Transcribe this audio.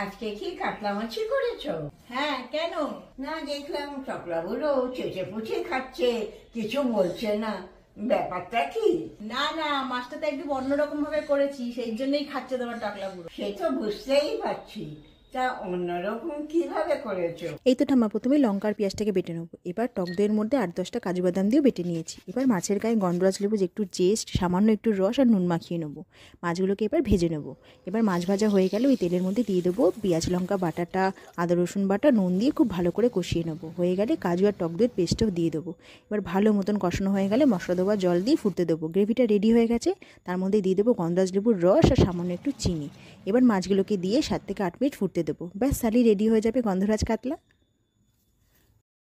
আজকে কি কাতলা মাছি করেছো? হ্যাঁ, কেন? না, দেখলাম চকলাগুলো চেঁচে পুচে খাচ্ছে, কিছু বলছে না। ব্যাপারটা কি? না না, মাছটা তো একটু অন্যরকম ভাবে করেছি, সেই জন্যই খাচ্ছে তোমার টাকলা বুড়ো। সে তো বুঝতেই পারছি, তা অন্যরকম কিভাবে করেছো? এই তো ঠাম্মা, প্রথমে লঙ্কা আর পেঁয়াজটাকে বেটে নেবো। এবার টক দইয়ের মধ্যে 8-10টা কাজু বাদাম দিয়েও বেটে নিয়েছি। এবার মাছের গায়ে গন্ধরাজ লেবু একটু জেস্ট, সামান্য একটু রস আর নুন মাখিয়ে নেবো। মাছগুলোকে এবার ভেজে নেবো। এবার মাছ ভাজা হয়ে গেলে ওই তেলের মধ্যে দিয়ে দেবো পেঁয়াজ লঙ্কা বাটাটা, আদা রসুন বাটা, নুন দিয়ে খুব ভালো করে কষিয়ে নেবো। হয়ে গেলে কাজু আর টক দইয়ের পেস্টও দিয়ে দেবো। এবার ভালো মতন কষানো হয়ে গেলে মশলা দেওয়া জল দিয়ে ফুটতে দেবো। গ্রেভিটা রেডি হয়ে গেছে, তার মধ্যে দিয়ে দেবো গন্ধরাজ লেবুর রস আর সামান্য একটু চিনি। এবার মাছগুলোকে দিয়ে 7 থেকে 8 মিনিট ফুটতে দেবো। ব্যাস, সালি রেডি হয়ে যাবে গন্ধরাজ কাতলা।